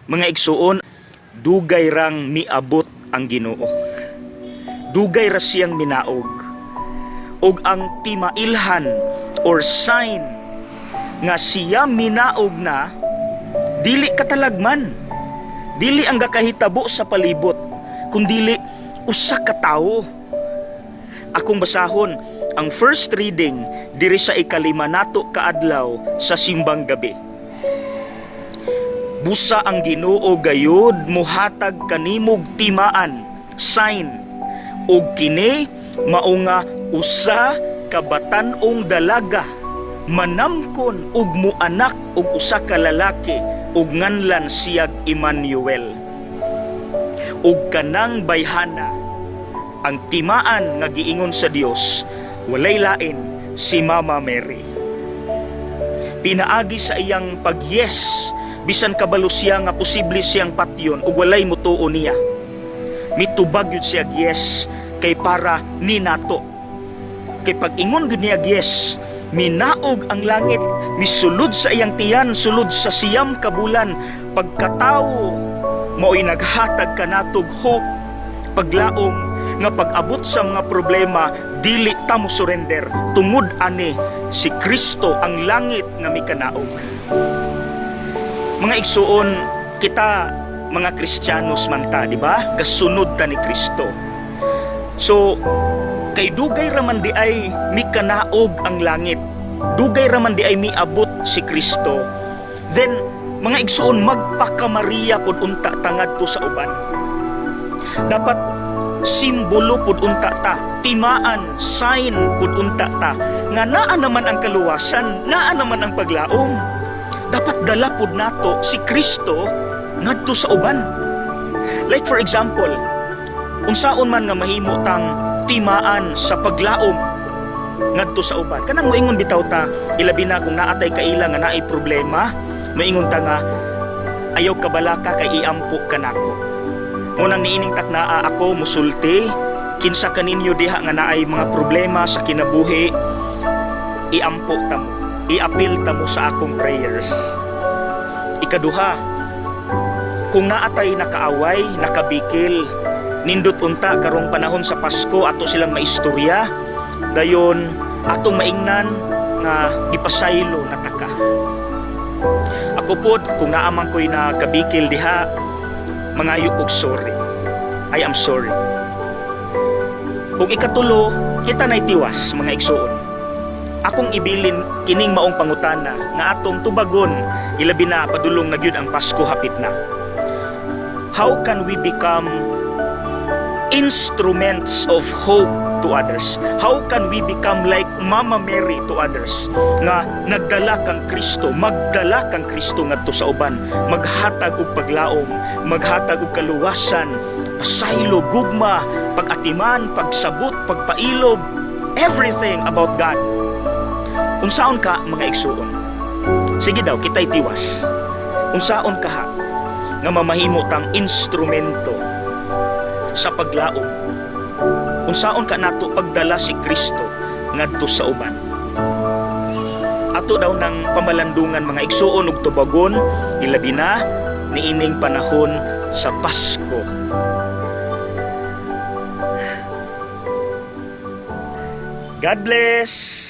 Mga igsuon, dugay rang miabot ang Ginoo. Dugay ra siyang minaog. Og ang timailhan or sign nga siya minaog na, dili katalagman. Dili ang gakahitabo sa palibot, kundili usa ka tawo. Akong basahon ang first reading diri sa ikalima nato kaadlaw sa simbang gabi. Busa ang Ginoo gayud muhatag kanimog timaan, sign, ug kini mao nga usa ka batan-ong dalaga manamkon ug muanak og usa ka lalaki ug nganlan siyag Emmanuel. Ug kanang bayhana, ang timaan nga giingon sa Dios, walay lain si Mama Mary. Pinaagi sa iyang pag-yes, bisan kabalo siya nga posible siyang patyon ug walay mutuo niya. Mitubag yun siya yes kay para ni nato. Kay pag-ingon gud niya yes, minaog ang langit, misulod sa iyang tiyan, sulod sa siyam ka bulan, pagkatawo mao'y naghatag kanatog hope, paglaom nga pag-abot sa mga problema dili ta mo surrender, tungod ani si Kristo ang langit nga mikanaog. Mga igsuon, kita mga Kristiyanos man ta, di ba? Gasunod ta ni Kristo. So, kay dugay raman di ay mikanaog ang langit, dugay raman di ay miabot si Kristo, then mga igsuon, magpaka-Maria pod unta tangad to sa uban. Dapat simbolo pod unta ta, timaan, sign pod unta ta, nga naa naman ang kaluwasan, naa naman ang paglaom. Dapat dala pod nato si Kristo ngadto sa uban. Like for example, unsaon man nga mahimo tang timaan sa paglaom ngadto sa uban. Kanang moingon bitaw ta, ilabi na kung naatay kaila nga naay problema, moingon ta nga ayaw kabalaka kay iampo kanako. Munang niining taknaa ako musulti, kinsa kaninyo diha nga naay mga problema sa kinabuhi, iampo ta mo, iapil ta mo sa akong prayers. Ikaduha, kung naatay nakaaway, nakabikil, nindot unta karong panahon sa Pasko ato silang maistorya, dayon atong maingnan nga gipasaylo na taka. Ako pod, kung naamang ko'y nakabikil diha, mangayo kog sorry. I am sorry. Ug ikatulo, kita na'y tiwas, mga igsuon. Akong ibilin kining maong pangutana nga atong tubagon, ilabi na padulong na gyud ang Pasko hapit na. How can we become instruments of hope to others? How can we become like Mama Mary to others? Nga nagdala kang Kristo, magdala kang Kristo ngadto sa uban, maghatag og paglaom, maghatag og kaluwasan, pasaylo, gugma, pag-atiman, pagsabot, pagpailob, everything about God. Unsaon ka, mga igsuon? Sige daw, kita'y tiwas. Unsaon ka ha, nga mamahimo tang instrumento sa paglaom? Unsaon ka nato pagdala si Kristo ngadto sa uban? Ato daw ng pamalandungan, mga igsuon ug tubagon, ilabi na niining panahon sa Pasko. God bless!